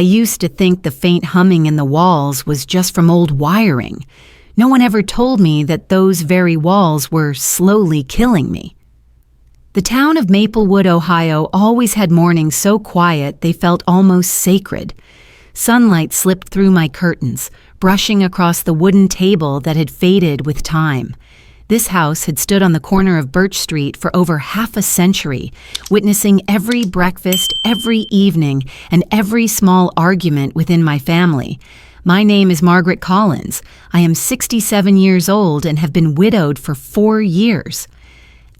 I used to think the faint humming in the walls was just from old wiring. No one ever told me that those very walls were slowly killing me. The town of Maplewood, Ohio, always had mornings so quiet they felt almost sacred. Sunlight slipped through my curtains, brushing across the wooden table that had faded with time. This house had stood on the corner of Birch Street for over half a century, witnessing every breakfast, every evening, and every small argument within my family. My name is Margaret Collins. I am 67 years old and have been widowed for 4 years.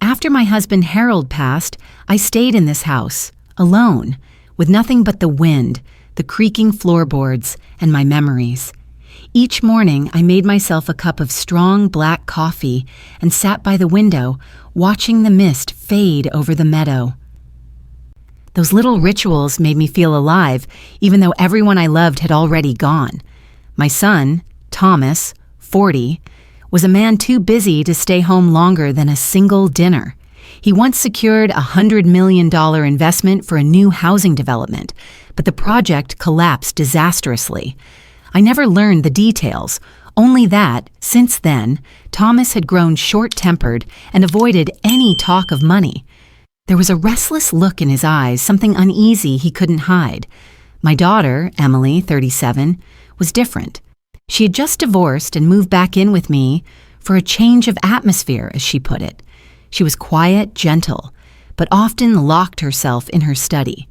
After my husband Harold passed, I stayed in this house, alone, with nothing but the wind, the creaking floorboards, and my memories. Each morning, I made myself a cup of strong black coffee and sat by the window, watching the mist fade over the meadow. Those little rituals made me feel alive, even though everyone I loved had already gone. My son, Thomas, 40, was a man too busy to stay home longer than a single dinner. He once secured a $100 million investment for a new housing development, but the project collapsed disastrously. I never learned the details, only that, since then, Thomas had grown short-tempered and avoided any talk of money. There was a restless look in his eyes, something uneasy he couldn't hide. My daughter, Emily, 37, was different. She had just divorced and moved back in with me for a change of atmosphere, as she put it. She was quiet, gentle, but often locked herself in her study.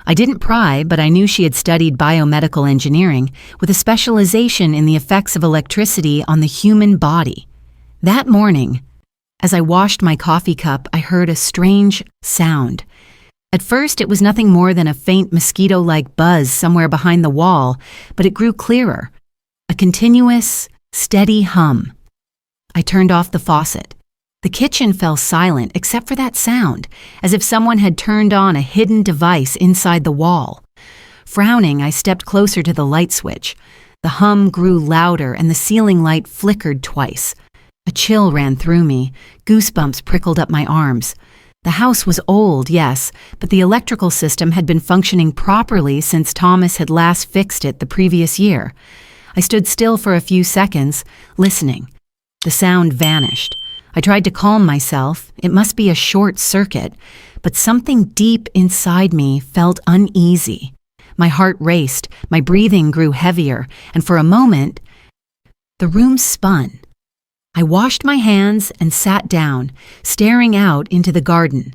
I didn't pry, but I knew she had studied biomedical engineering with a specialization in the effects of electricity on the human body. That morning, as I washed my coffee cup, I heard a strange sound. At first, it was nothing more than a faint mosquito-like buzz somewhere behind the wall, but it grew clearer. A continuous, steady hum. I turned off the faucet. The kitchen fell silent except for that sound, as if someone had turned on a hidden device inside the wall. Frowning, I stepped closer to the light switch. The hum grew louder and the ceiling light flickered twice. A chill ran through me. Goosebumps prickled up my arms. The house was old, yes, but the electrical system had been functioning properly since Thomas had last fixed it the previous year. I stood still for a few seconds, listening. The sound vanished. I tried to calm myself. It must be a short circuit, but something deep inside me felt uneasy. My heart raced, my breathing grew heavier, and for a moment, the room spun. I washed my hands and sat down, staring out into the garden.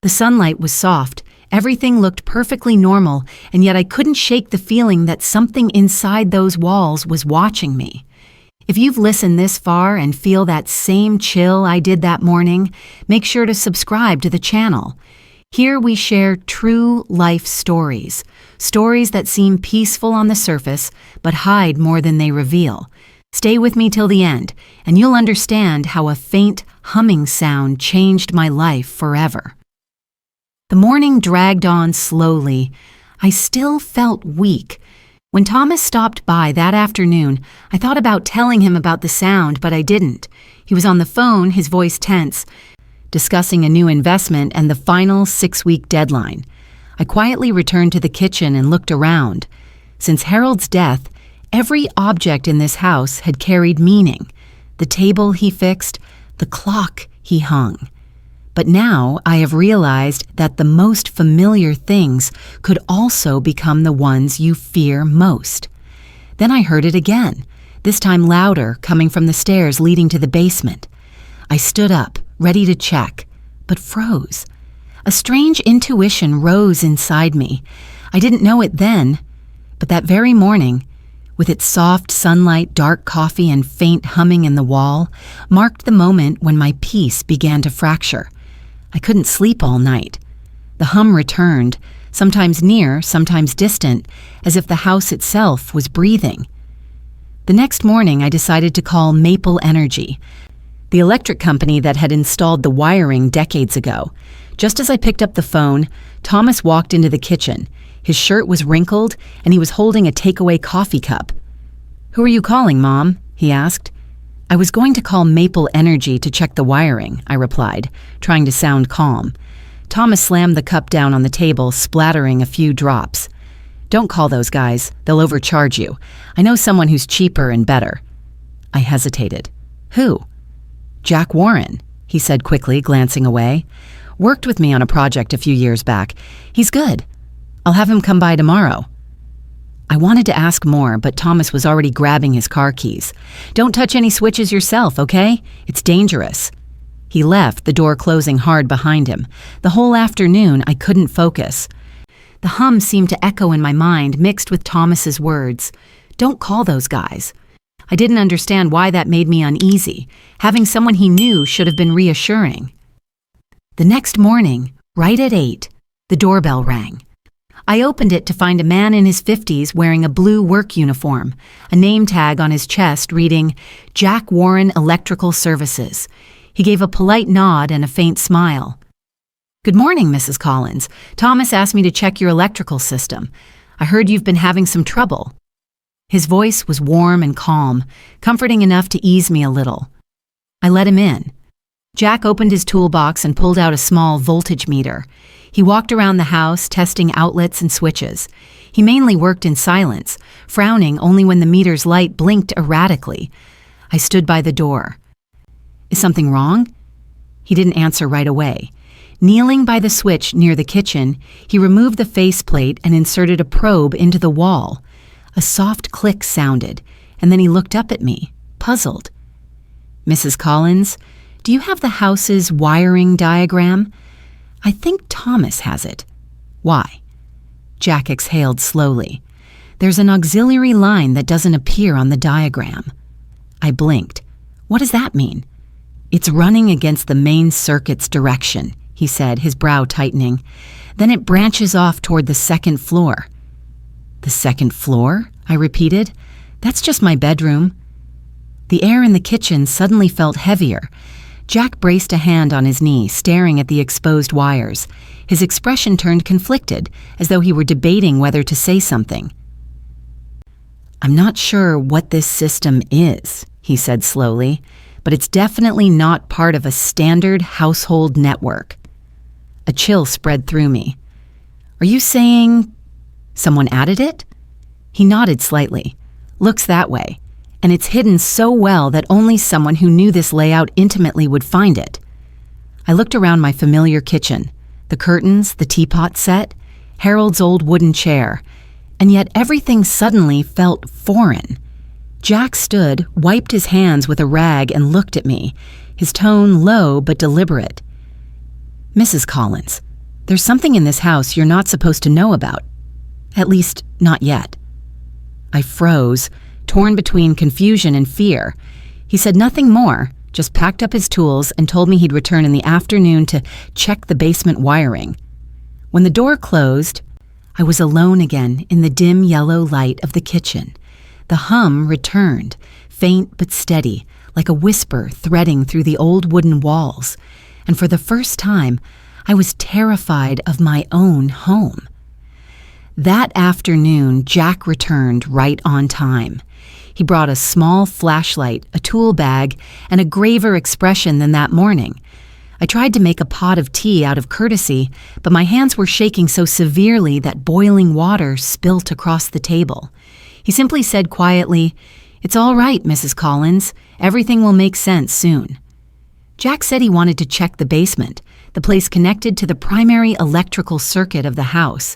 The sunlight was soft. Everything looked perfectly normal, and yet I couldn't shake the feeling that something inside those walls was watching me. If you've listened this far and feel that same chill I did that morning, make sure to subscribe to the channel. Here we share true life stories, stories that seem peaceful on the surface but hide more than they reveal. Stay with me till the end, and you'll understand how a faint humming sound changed my life forever. The morning dragged on slowly. I still felt weak. When Thomas stopped by that afternoon, I thought about telling him about the sound, but I didn't. He was on the phone, his voice tense, discussing a new investment and the final 6-week deadline. I quietly returned to the kitchen and looked around. Since Harold's death, every object in this house had carried meaning. The table he fixed, the clock he hung. But now I have realized that the most familiar things could also become the ones you fear most. Then I heard it again, this time louder, coming from the stairs leading to the basement. I stood up, ready to check, but froze. A strange intuition rose inside me. I didn't know it then, but that very morning, with its soft sunlight, dark coffee, and faint humming in the wall, marked the moment when my peace began to fracture. I couldn't sleep all night. The hum returned, sometimes near, sometimes distant, as if the house itself was breathing. The next morning, I decided to call Maple Energy, the electric company that had installed the wiring decades ago. Just as I picked up the phone, Thomas walked into the kitchen. His shirt was wrinkled, and he was holding a takeaway coffee cup. "Who are you calling, Mom?" he asked. "I was going to call Maple Energy to check the wiring," I replied, trying to sound calm. Thomas slammed the cup down on the table, splattering a few drops. Don't call those guys. They'll overcharge you. I know someone who's cheaper and better. I hesitated. Who? Jack Warren, he said quickly, glancing away. Worked with me on a project a few years back. He's good. I'll have him come by tomorrow. I wanted to ask more, but Thomas was already grabbing his car keys. Don't touch any switches yourself, okay? It's dangerous. He left, the door closing hard behind him. The whole afternoon, I couldn't focus. The hum seemed to echo in my mind, mixed with Thomas's words. Don't call those guys. I didn't understand why that made me uneasy. Having someone he knew should have been reassuring. The next morning, right at 8, the doorbell rang. I opened it to find a man in his 50s wearing a blue work uniform, a name tag on his chest reading, Jack Warren Electrical Services. He gave a polite nod and a faint smile. Good morning, Mrs. Collins. Thomas asked me to check your electrical system. I heard you've been having some trouble. His voice was warm and calm, comforting enough to ease me a little. I let him in. Jack opened his toolbox and pulled out a small voltage meter. He walked around the house, testing outlets and switches. He mainly worked in silence, frowning only when the meter's light blinked erratically. I stood by the door. Is something wrong? He didn't answer right away. Kneeling by the switch near the kitchen, he removed the faceplate and inserted a probe into the wall. A soft click sounded, and then he looked up at me, puzzled. Mrs. Collins, do you have the house's wiring diagram? I think Thomas has it. Why? Jack exhaled slowly. There's an auxiliary line that doesn't appear on the diagram. I blinked. What does that mean? It's running against the main circuit's direction, he said, his brow tightening. Then it branches off toward the second floor. The second floor? I repeated. That's just my bedroom. The air in the kitchen suddenly felt heavier. Jack braced a hand on his knee, staring at the exposed wires. His expression turned conflicted, as though he were debating whether to say something. I'm not sure what this system is, he said slowly, but it's definitely not part of a standard household network. A chill spread through me. Are you saying someone added it? He nodded slightly. Looks that way. And it's hidden so well that only someone who knew this layout intimately would find it. I looked around my familiar kitchen, the curtains, the teapot set, Harold's old wooden chair, and yet everything suddenly felt foreign. Jack stood, wiped his hands with a rag, and looked at me, his tone low but deliberate. Mrs. Collins, there's something in this house you're not supposed to know about. At least, not yet. I froze, torn between confusion and fear. He said nothing more, just packed up his tools and told me he'd return in the afternoon to check the basement wiring. When the door closed, I was alone again in the dim yellow light of the kitchen. The hum returned, faint but steady, like a whisper threading through the old wooden walls. And for the first time, I was terrified of my own home. That afternoon, Jack returned right on time. He brought a small flashlight, a tool bag, and a graver expression than that morning. I tried to make a pot of tea out of courtesy, but my hands were shaking so severely that boiling water spilt across the table. He simply said quietly, "It's all right, Mrs. Collins. Everything will make sense soon." Jack said he wanted to check the basement, the place connected to the primary electrical circuit of the house.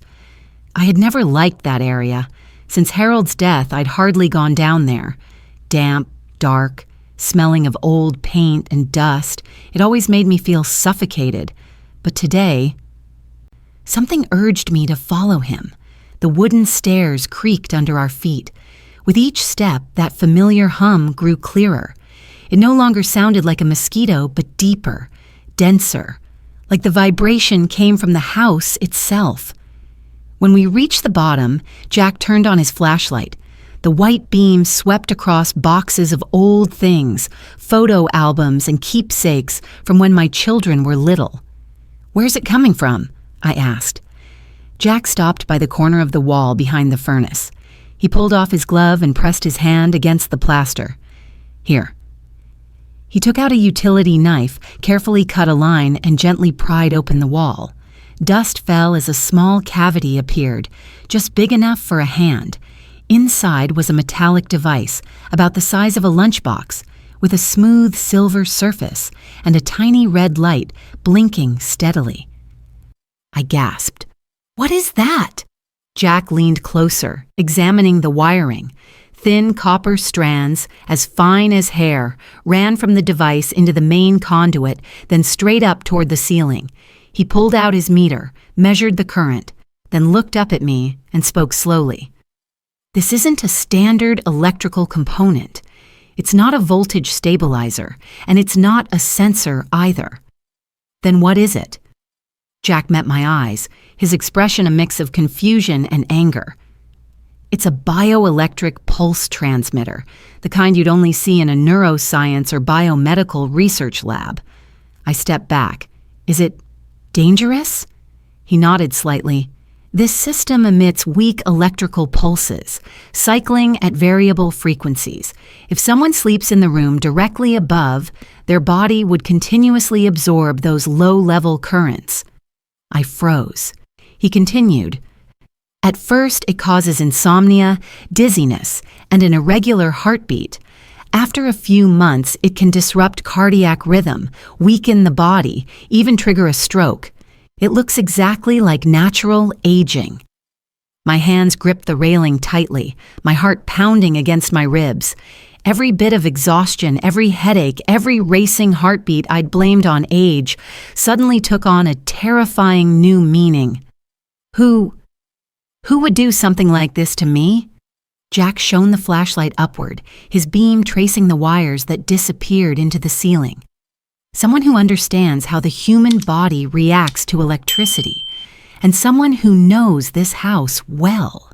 I had never liked that area. Since Harold's death, I'd hardly gone down there. Damp, dark, smelling of old paint and dust. It always made me feel suffocated. But today, something urged me to follow him. The wooden stairs creaked under our feet. With each step, that familiar hum grew clearer. It no longer sounded like a mosquito, but deeper, denser, like the vibration came from the house itself. When we reached the bottom, Jack turned on his flashlight. The white beam swept across boxes of old things, photo albums and keepsakes from when my children were little. "Where's it coming from?" I asked. Jack stopped by the corner of the wall behind the furnace. He pulled off his glove and pressed his hand against the plaster. "Here." He took out a utility knife, carefully cut a line, and gently pried open the wall. Dust fell as a small cavity appeared, just big enough for a hand. Inside was a metallic device, about the size of a lunchbox, with a smooth silver surface and a tiny red light blinking steadily. I gasped. "What is that?" Jack leaned closer, examining the wiring. Thin copper strands, as fine as hair, ran from the device into the main conduit, then straight up toward the ceiling. He pulled out his meter, measured the current, then looked up at me and spoke slowly. "This isn't a standard electrical component. It's not a voltage stabilizer, and it's not a sensor either." "Then what is it?" Jack met my eyes, his expression a mix of confusion and anger. "It's a bioelectric pulse transmitter, the kind you'd only see in a neuroscience or biomedical research lab." I stepped back. "Is it dangerous?" He nodded slightly. "This system emits weak electrical pulses, cycling at variable frequencies. If someone sleeps in the room directly above, their body would continuously absorb those low-level currents." I froze. He continued. "At first, it causes insomnia, dizziness, and an irregular heartbeat. After a few months, it can disrupt cardiac rhythm, weaken the body, even trigger a stroke. It looks exactly like natural aging." My hands gripped the railing tightly, my heart pounding against my ribs. Every bit of exhaustion, every headache, every racing heartbeat I'd blamed on age suddenly took on a terrifying new meaning. Who would do something like this to me? Jack shone the flashlight upward, his beam tracing the wires that disappeared into the ceiling. Someone who understands how the human body reacts to electricity, and someone who knows this house well.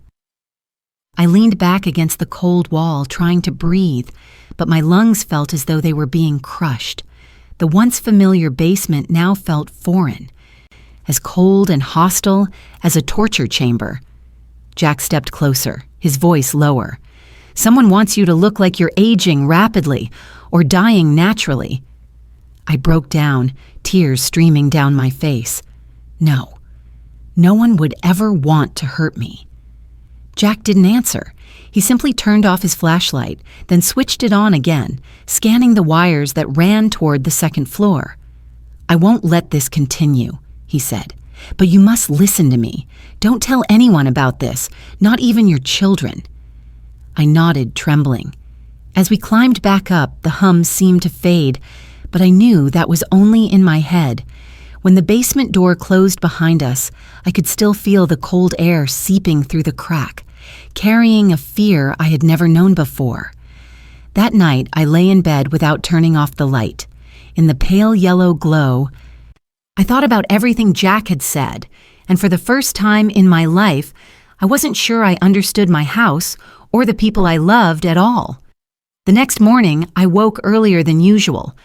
I leaned back against the cold wall, trying to breathe, but my lungs felt as though they were being crushed. The once familiar basement now felt foreign, as cold and hostile as a torture chamber. Jack stepped closer, his voice lower. "Someone wants you to look like you're aging rapidly or dying naturally." I broke down, tears streaming down my face. No one would ever want to hurt me. Jack didn't answer. He simply turned off his flashlight, then switched it on again, scanning the wires that ran toward the second floor. "I won't let this continue," he said. "But you must listen to me. Don't tell anyone about this, not even your children." I nodded, trembling. As we climbed back up, the hum seemed to fade, but I knew that was only in my head. When the basement door closed behind us, I could still feel the cold air seeping through the crack, carrying a fear I had never known before. That night, I lay in bed without turning off the light. In the pale yellow glow, I thought about everything Jack had said, and for the first time in my life, I wasn't sure I understood my house or the people I loved at all. The next morning, I woke earlier than usual.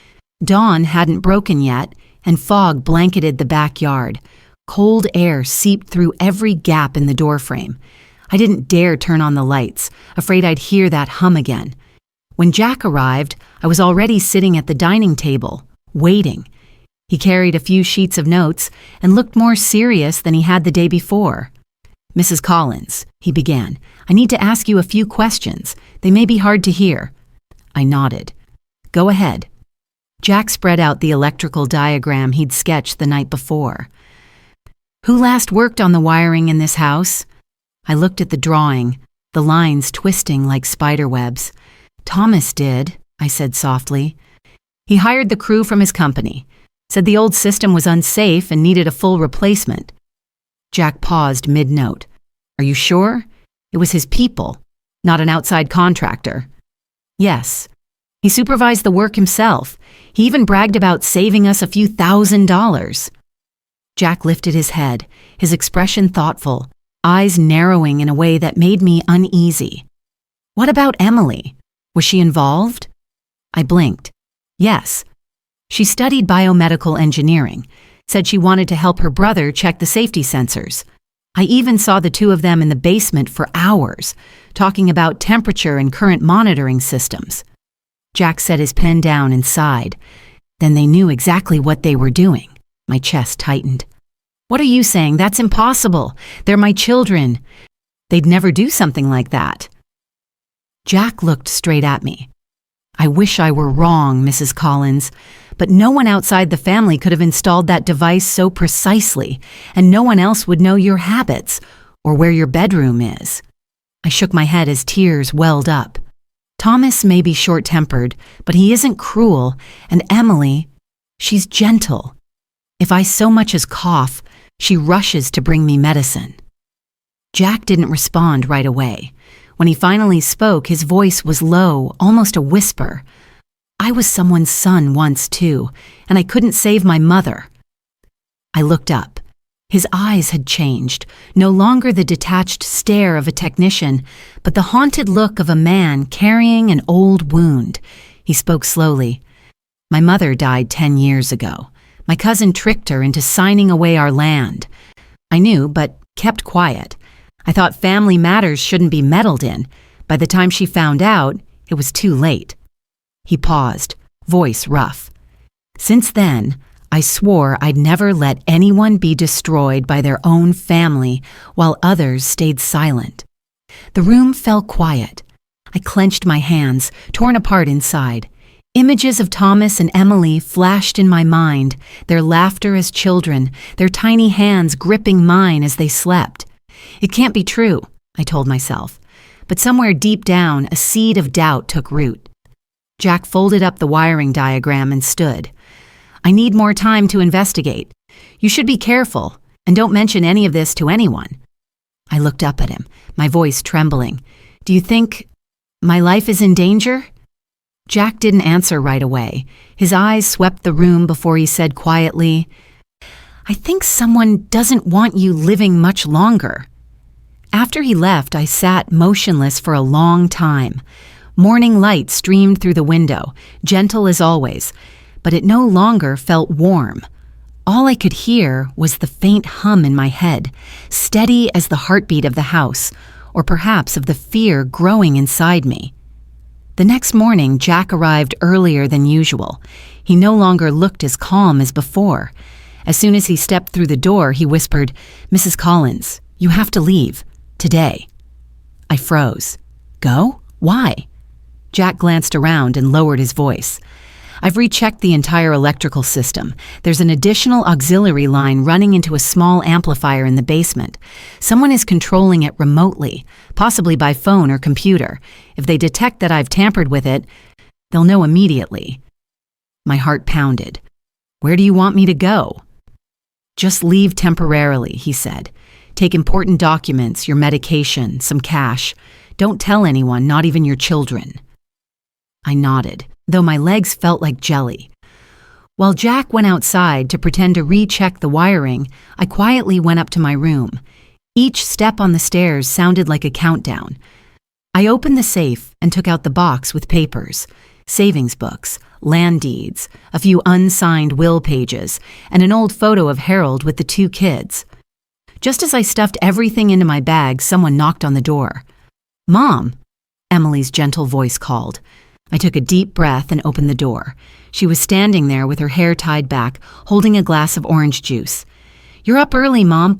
Dawn hadn't broken yet, and fog blanketed the backyard. Cold air seeped through every gap in the doorframe. I didn't dare turn on the lights, afraid I'd hear that hum again. When Jack arrived, I was already sitting at the dining table, waiting. He carried a few sheets of notes and looked more serious than he had the day before. "Mrs. Collins," he began, "I need to ask you a few questions. They may be hard to hear." I nodded. "Go ahead." Jack spread out the electrical diagram he'd sketched the night before. "Who last worked on the wiring in this house?" I looked at the drawing, the lines twisting like spiderwebs. "Thomas did," I said softly. "He hired the crew from his company. Said the old system was unsafe and needed a full replacement." Jack paused mid-note. "Are you sure? It was his people, not an outside contractor." "Yes. He supervised the work himself. He even bragged about saving us a few $1,000s. Jack lifted his head, his expression thoughtful, eyes narrowing in a way that made me uneasy. "What about Emily? Was she involved?" I blinked. "Yes. She studied biomedical engineering, said she wanted to help her brother check the safety sensors. I even saw the two of them in the basement for hours, talking about temperature and current monitoring systems." Jack set his pen down and sighed. "Then they knew exactly what they were doing." My chest tightened. What are you saying? That's impossible. They're my children. They'd never do something like that. Jack looked straight at me. I wish I were wrong, Mrs. Collins, but no one outside the family could have installed that device so precisely, and no one else would know your habits or where your bedroom is. I shook my head as tears welled up. Thomas may be short-tempered, but he isn't cruel, and Emily, she's gentle. If I so much as cough, she rushes to bring me medicine. Jack didn't respond right away. When he finally spoke, his voice was low, almost a whisper. I was someone's son once, too, and I couldn't save my mother. I looked up. His eyes had changed, no longer the detached stare of a technician, but the haunted look of a man carrying an old wound. He spoke slowly. My mother died 10 years ago. My cousin tricked her into signing away our land. I knew, but kept quiet. I thought family matters shouldn't be meddled in. By the time she found out, it was too late. He paused, voice rough. Since then, I swore I'd never let anyone be destroyed by their own family while others stayed silent. The room fell quiet. I clenched my hands, torn apart inside. Images of Thomas and Emily flashed in my mind, their laughter as children, their tiny hands gripping mine as they slept. It can't be true, I told myself. But somewhere deep down, a seed of doubt took root. Jack folded up the wiring diagram and stood. I need more time to investigate. You should be careful, and don't mention any of this to anyone. I looked up at him, my voice trembling. Do you think my life is in danger? Jack didn't answer right away. His eyes swept the room before he said quietly, I think someone doesn't want you living much longer. After he left, I sat motionless for a long time. Morning light streamed through the window, gentle as always, but it no longer felt warm. All I could hear was the faint hum in my head, steady as the heartbeat of the house, or perhaps of the fear growing inside me. The next morning, Jack arrived earlier than usual. He no longer looked as calm as before. As soon as he stepped through the door, he whispered, Mrs. Collins, you have to leave. Today. I froze. Go? Why? Jack glanced around and lowered his voice. I've rechecked the entire electrical system. There's an additional auxiliary line running into a small amplifier in the basement. Someone is controlling it remotely, possibly by phone or computer. If they detect that I've tampered with it, they'll know immediately. My heart pounded. Where do you want me to go? Just leave temporarily, he said. Take important documents, your medication, some cash. Don't tell anyone, not even your children. I nodded, though my legs felt like jelly. While Jack went outside to pretend to recheck the wiring, I quietly went up to my room. Each step on the stairs sounded like a countdown. I opened the safe and took out the box with papers, savings books, land deeds, a few unsigned will pages, and an old photo of Harold with the 2 kids. Just as I stuffed everything into my bag, someone knocked on the door. Mom, Emily's gentle voice called. I took a deep breath and opened the door. She was standing there with her hair tied back, holding a glass of orange juice. You're up early, Mom.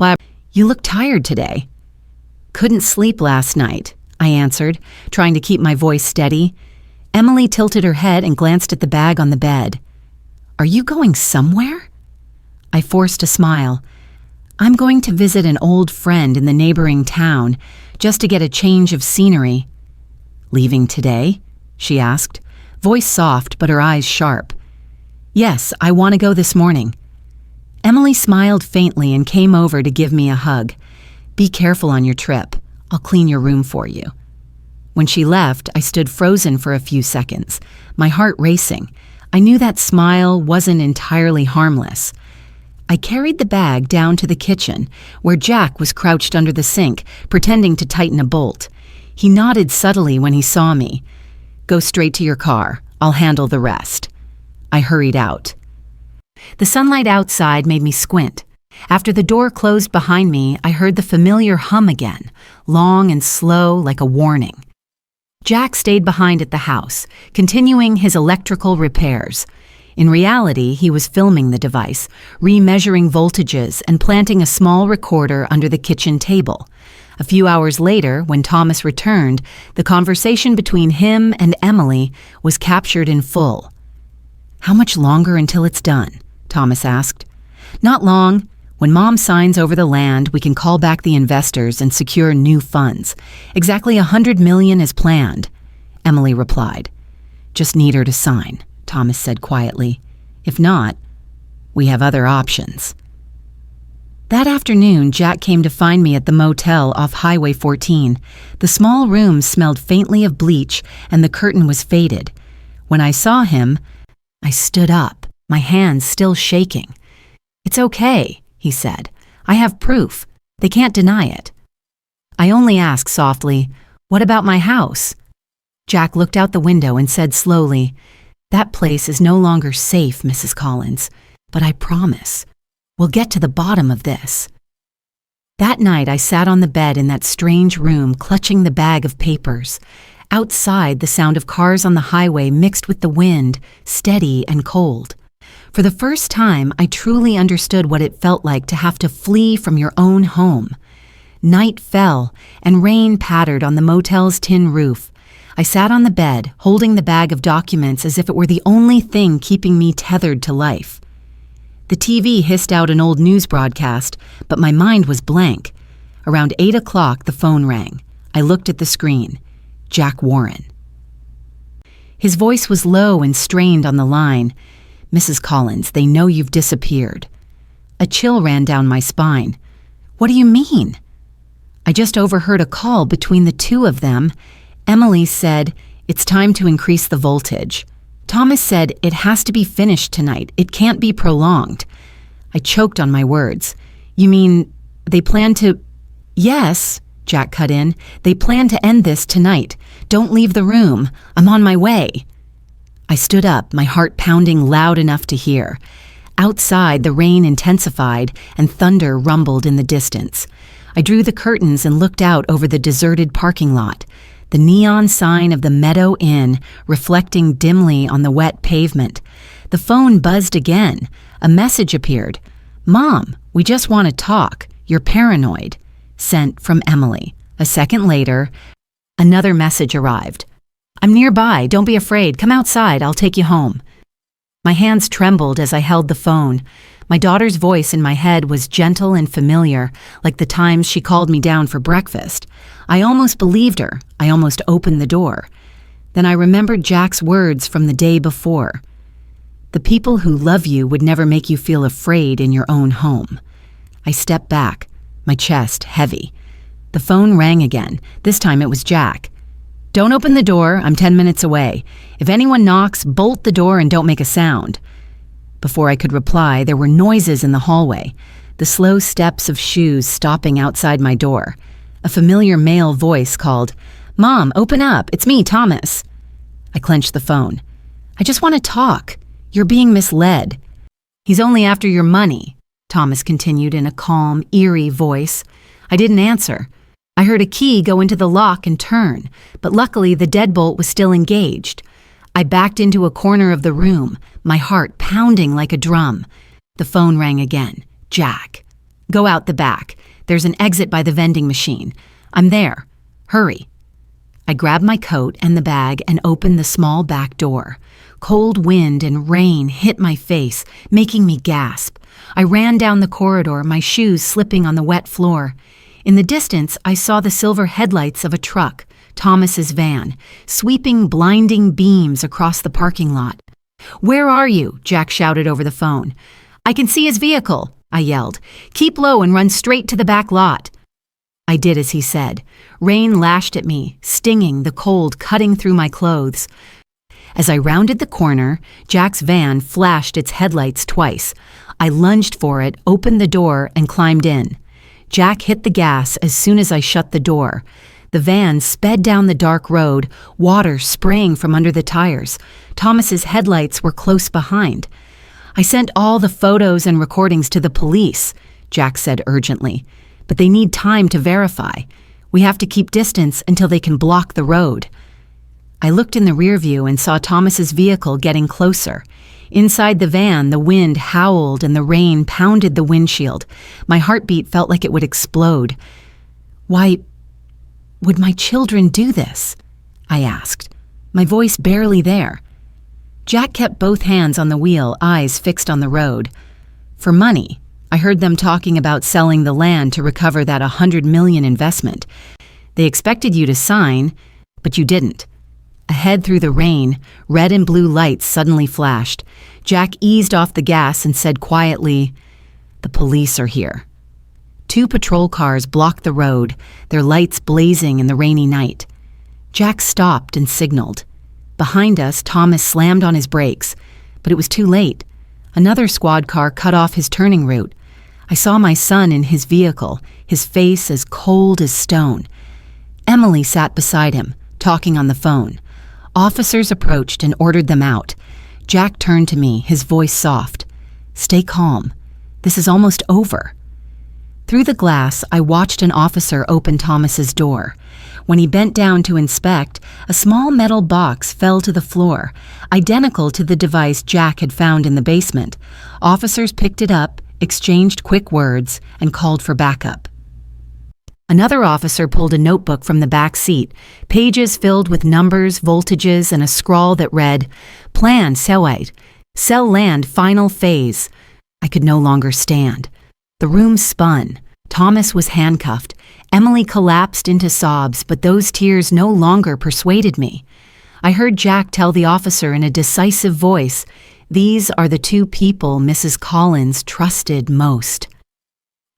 You look tired today. Couldn't sleep last night, I answered, trying to keep my voice steady. Emily tilted her head and glanced at the bag on the bed. Are you going somewhere? I forced a smile. I'm going to visit an old friend in the neighboring town, just to get a change of scenery. Leaving today? She asked, voice soft but her eyes sharp. Yes, I want to go this morning. Emily smiled faintly and came over to give me a hug. Be careful on your trip. I'll clean your room for you. When she left, I stood frozen for a few seconds, my heart racing. I knew that smile wasn't entirely harmless. I carried the bag down to the kitchen, where Jack was crouched under the sink, pretending to tighten a bolt. He nodded subtly when he saw me. Go straight to your car. I'll handle the rest. I hurried out. The sunlight outside made me squint. After the door closed behind me, I heard the familiar hum again, long and slow like a warning. Jack stayed behind at the house, continuing his electrical repairs. In reality, he was filming the device, remeasuring voltages and planting a small recorder under the kitchen table. A few hours later, when Thomas returned, the conversation between him and Emily was captured in full. "How much longer until it's done?" Thomas asked. "Not long. When Mom signs over the land, we can call back the investors and secure new funds. Exactly $100 million as planned," Emily replied. "Just need her to sign," Thomas said quietly. "If not, we have other options." That afternoon, Jack came to find me at the motel off Highway 14. The small room smelled faintly of bleach and the curtain was faded. When I saw him, I stood up, my hands still shaking. "It's okay," he said. "I have proof. They can't deny it." I only asked softly, "What about my house?" Jack looked out the window and said slowly, "That place is no longer safe, Mrs. Collins, but I promise, we'll get to the bottom of this." That night I sat on the bed in that strange room clutching the bag of papers. Outside, the sound of cars on the highway mixed with the wind, steady and cold. For the first time, I truly understood what it felt like to have to flee from your own home. Night fell, and rain pattered on the motel's tin roof. I sat on the bed, holding the bag of documents as if it were the only thing keeping me tethered to life. The TV hissed out an old news broadcast, but my mind was blank. Around 8 o'clock, the phone rang. I looked at the screen. Jack Warren. His voice was low and strained on the line. "Mrs. Collins, they know you've disappeared." A chill ran down my spine. "What do you mean?" "I just overheard a call between the two of them. Emily said, 'It's time to increase the voltage.' Thomas said, 'It has to be finished tonight. It can't be prolonged.'" I choked on my words. "You mean they plan to—" "Yes," Jack cut in. "They plan to end this tonight. Don't leave the room. I'm on my way." I stood up, my heart pounding loud enough to hear. Outside, the rain intensified and thunder rumbled in the distance. I drew the curtains and looked out over the deserted parking lot. The neon sign of the Meadow Inn reflecting dimly on the wet pavement. The phone buzzed again. A message appeared. "Mom, we just want to talk. You're paranoid." Sent from Emily. A second later, another message arrived. "I'm nearby. Don't be afraid. Come outside. I'll take you home." My hands trembled as I held the phone. My daughter's voice in my head was gentle and familiar, like the times she called me down for breakfast. I almost believed her. I almost opened the door. Then I remembered Jack's words from the day before. "The people who love you would never make you feel afraid in your own home." I stepped back, my chest heavy. The phone rang again. This time it was Jack. "Don't open the door. I'm 10 minutes away. If anyone knocks, bolt the door and don't make a sound." Before I could reply, there were noises in the hallway, the slow steps of shoes stopping outside my door. A familiar male voice called, "Mom, open up. It's me, Thomas." I clenched the phone. "I just want to talk. You're being misled." "He's only after your money," Thomas continued in a calm, eerie voice. I didn't answer. I heard a key go into the lock and turn, but luckily the deadbolt was still engaged. I backed into a corner of the room, my heart pounding like a drum. The phone rang again. "Jack. Go out the back. There's an exit by the vending machine. I'm there. Hurry." I grabbed my coat and the bag and opened the small back door. Cold wind and rain hit my face, making me gasp. I ran down the corridor, my shoes slipping on the wet floor. In the distance, I saw the silver headlights of a truck, Thomas's van, sweeping blinding beams across the parking lot. "Where are you?" Jack shouted over the phone. "I can see his vehicle," I yelled. "Keep low and run straight to the back lot." I did as he said. Rain lashed at me, stinging, the cold cutting through my clothes. As I rounded the corner, Jack's van flashed its headlights twice. I lunged for it, opened the door, and climbed in. Jack hit the gas as soon as I shut the door. The van sped down the dark road, water spraying from under the tires. Thomas's headlights were close behind. "I sent all the photos and recordings to the police," Jack said urgently, "but they need time to verify. We have to keep distance until they can block the road." I looked in the rear view and saw Thomas's vehicle getting closer. Inside the van, the wind howled and the rain pounded the windshield. My heartbeat felt like it would explode. "Why would my children do this?" I asked, my voice barely there. Jack kept both hands on the wheel, eyes fixed on the road. "For money. I heard them talking about selling the land to recover that $100 million investment. They expected you to sign, but you didn't." Ahead through the rain, red and blue lights suddenly flashed. Jack eased off the gas and said quietly, "The police are here." 2 patrol cars blocked the road, their lights blazing in the rainy night. Jack stopped and signaled. Behind us, Thomas slammed on his brakes, but it was too late. Another squad car cut off his turning route. I saw my son in his vehicle, his face as cold as stone. Emily sat beside him, talking on the phone. Officers approached and ordered them out. Jack turned to me, his voice soft. "Stay calm. This is almost over." Through the glass, I watched an officer open Thomas's door. When he bent down to inspect, a small metal box fell to the floor, identical to the device Jack had found in the basement. Officers picked it up, exchanged quick words, and called for backup. Another officer pulled a notebook from the back seat, pages filled with numbers, voltages, and a scrawl that read, "Plan Sewite. Sell land final phase." I could no longer stand. The room spun. Thomas was handcuffed. Emily collapsed into sobs, but those tears no longer persuaded me. I heard Jack tell the officer in a decisive voice, "These are the 2 people Mrs. Collins trusted most."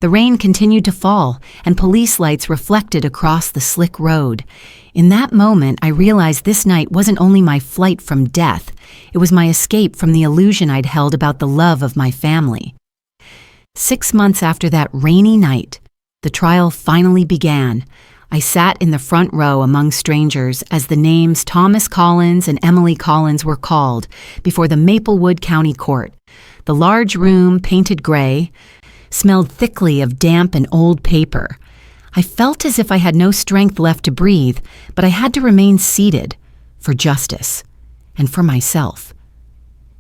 The rain continued to fall, and police lights reflected across the slick road. In that moment, I realized this night wasn't only my flight from death, it was my escape from the illusion I'd held about the love of my family. 6 months after that rainy night, the trial finally began. I sat in the front row among strangers as the names Thomas Collins and Emily Collins were called before the Maplewood County Court. The large room, painted gray, smelled thickly of damp and old paper. I felt as if I had no strength left to breathe, but I had to remain seated for justice and for myself.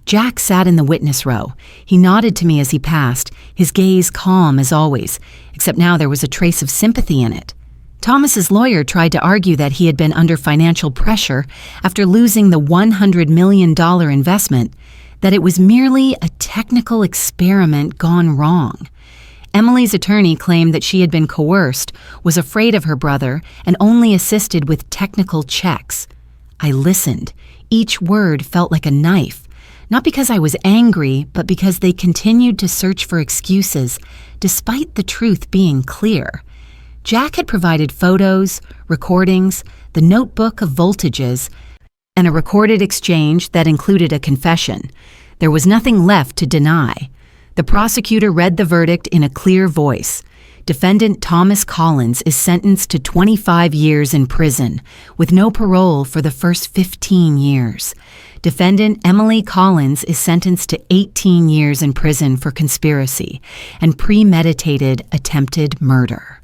Jack sat in the witness row. He nodded to me as he passed, his gaze calm as always, except now there was a trace of sympathy in it. Thomas's lawyer tried to argue that he had been under financial pressure after losing the $100 million investment, that it was merely a technical experiment gone wrong. Emily's attorney claimed that she had been coerced, was afraid of her brother, and only assisted with technical checks. I listened. Each word felt like a knife, not because I was angry, but because they continued to search for excuses, despite the truth being clear. Jack had provided photos, recordings, the notebook of voltages, and a recorded exchange that included a confession. There was nothing left to deny. The prosecutor read the verdict in a clear voice. Defendant Thomas Collins is sentenced to 25 years in prison, with no parole for the first 15 years. Defendant Emily Collins is sentenced to 18 years in prison for conspiracy and premeditated attempted murder.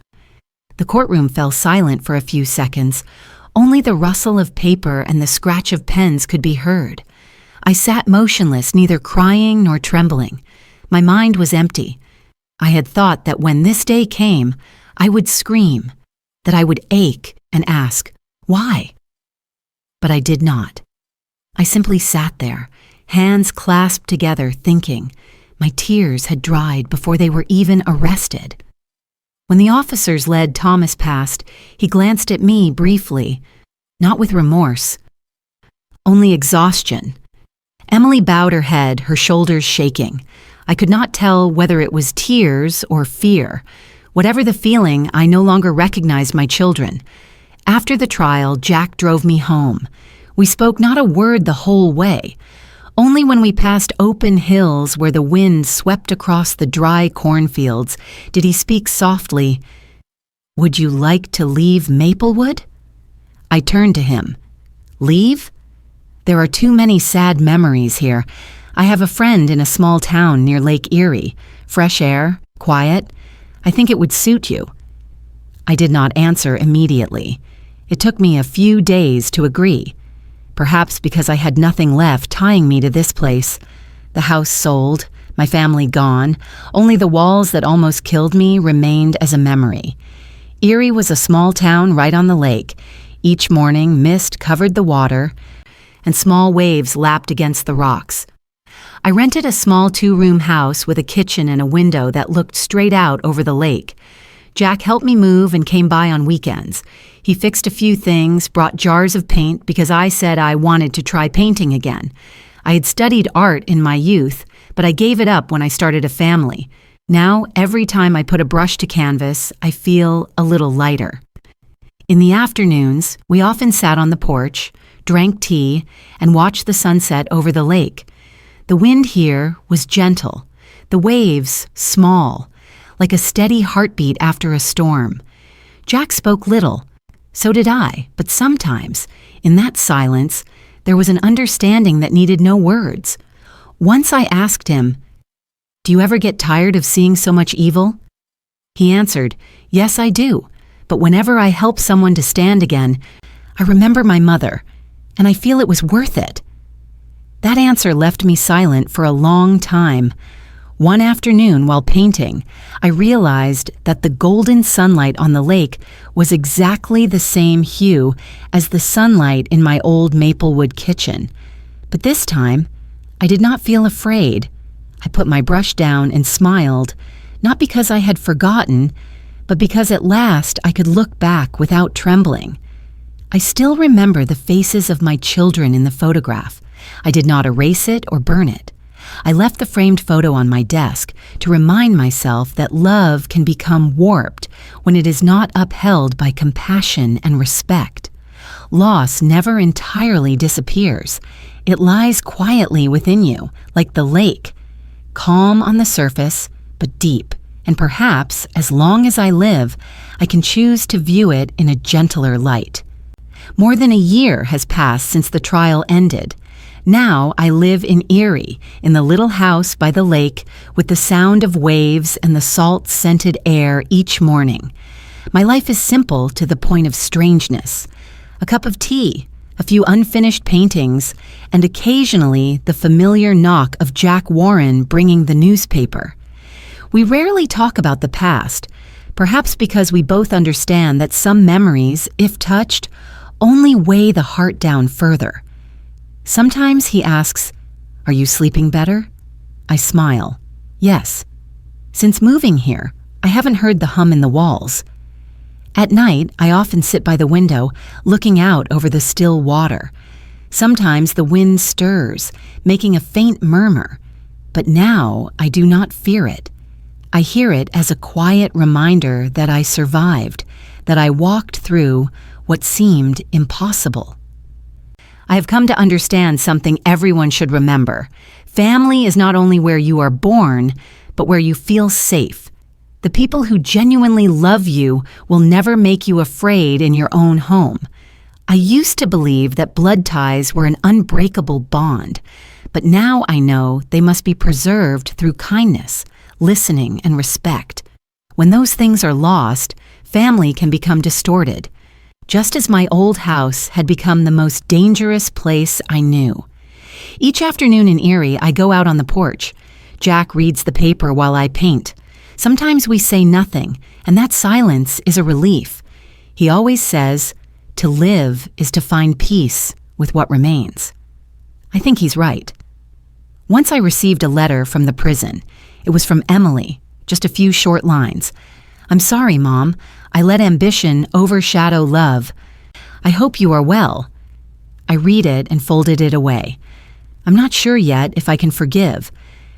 The courtroom fell silent for a few seconds. Only the rustle of paper and the scratch of pens could be heard. I sat motionless, neither crying nor trembling. My mind was empty. I had thought that when this day came, I would scream, that I would ache and ask, why? But I did not. I simply sat there, hands clasped together, thinking. My tears had dried before they were even arrested. When the officers led Thomas past, he glanced at me briefly, not with remorse, only exhaustion. Emily bowed her head, her shoulders shaking. I could not tell whether it was tears or fear. Whatever the feeling, I no longer recognized my children. After the trial, Jack drove me home. We spoke not a word the whole way. Only when we passed open hills where the wind swept across the dry cornfields did he speak softly, "Would you like to leave Maplewood?" I turned to him. "Leave? There are too many sad memories here. I have a friend in a small town near Lake Erie. Fresh air, quiet. I think it would suit you." I did not answer immediately. It took me a few days to agree. Perhaps because I had nothing left tying me to this place. The house sold, my family gone, only the walls that almost killed me remained as a memory. Erie was a small town right on the lake. Each morning, mist covered the water, and small waves lapped against the rocks. I rented a small 2-room house with a kitchen and a window that looked straight out over the lake. Jack helped me move and came by on weekends. He fixed a few things, brought jars of paint because I said I wanted to try painting again. I had studied art in my youth, but I gave it up when I started a family. Now, every time I put a brush to canvas, I feel a little lighter. In the afternoons, we often sat on the porch, drank tea, and watched the sunset over the lake. The wind here was gentle, the waves small, like a steady heartbeat after a storm. Jack spoke little, so did I, but sometimes, in that silence, there was an understanding that needed no words. Once I asked him, "Do you ever get tired of seeing so much evil?" He answered, "Yes, I do, but whenever I help someone to stand again, I remember my mother, and I feel it was worth it." That answer left me silent for a long time. One afternoon while painting, I realized that the golden sunlight on the lake was exactly the same hue as the sunlight in my old Maplewood kitchen. But this time, I did not feel afraid. I put my brush down and smiled, not because I had forgotten, but because at last I could look back without trembling. I still remember the faces of my children in the photograph. I did not erase it or burn it. I left the framed photo on my desk to remind myself that love can become warped when it is not upheld by compassion and respect. Loss never entirely disappears. It lies quietly within you, like the lake, calm on the surface, but deep. And perhaps, as long as I live, I can choose to view it in a gentler light. More than a year has passed since the trial ended. Now I live in Erie, in the little house by the lake, with the sound of waves and the salt-scented air each morning. My life is simple to the point of strangeness. A cup of tea, a few unfinished paintings, and occasionally the familiar knock of Jack Warren bringing the newspaper. We rarely talk about the past, perhaps because we both understand that some memories, if touched, only weigh the heart down further. Sometimes he asks, "Are you sleeping better?" I smile. Yes. Since moving here, I haven't heard the hum in the walls. At night, I often sit by the window, looking out over the still water. Sometimes the wind stirs, making a faint murmur, but now I do not fear it. I hear it as a quiet reminder that I survived, that I walked through what seemed impossible. I have come to understand something everyone should remember. Family is not only where you are born, but where you feel safe. The people who genuinely love you will never make you afraid in your own home. I used to believe that blood ties were an unbreakable bond, but now I know they must be preserved through kindness, listening, and respect. When those things are lost, family can become distorted. Just as my old house had become the most dangerous place I knew. Each afternoon in Erie, I go out on the porch. Jack reads the paper while I paint. Sometimes we say nothing, and that silence is a relief. He always says, "To live is to find peace with what remains." I think he's right. Once I received a letter from the prison. It was from Emily, just a few short lines. "I'm sorry, Mom. I let ambition overshadow love. I hope you are well." I read it and folded it away. I'm not sure yet if I can forgive.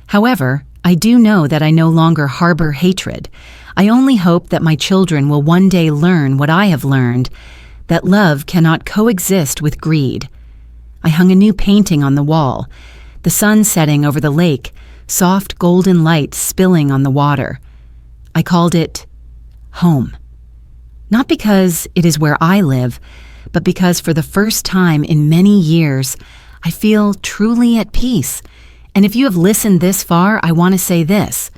However, I do know that I no longer harbor hatred. I only hope that my children will one day learn what I have learned, that love cannot coexist with greed. I hung a new painting on the wall, the sun setting over the lake, soft golden light spilling on the water. I called it Home. Not because it is where I live, but because for the first time in many years, I feel truly at peace. And if you have listened this far, I want to say this.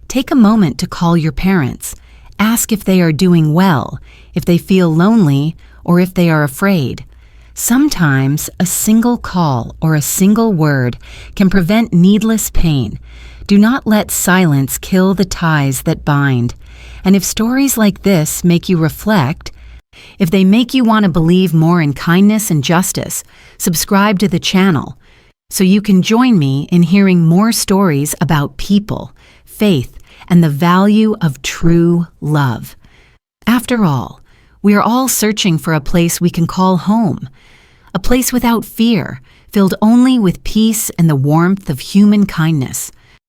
Take a moment to call your parents. Ask if they are doing well, if they feel lonely, or if they are afraid. Sometimes a single call or a single word can prevent needless pain. Do not let silence kill the ties that bind. And if stories like this make you reflect, if they make you want to believe more in kindness and justice, subscribe to the channel so you can join me in hearing more stories about people, faith, and the value of true love. After all, we are all searching for a place we can call home, a place without fear, filled only with peace and the warmth of human kindness.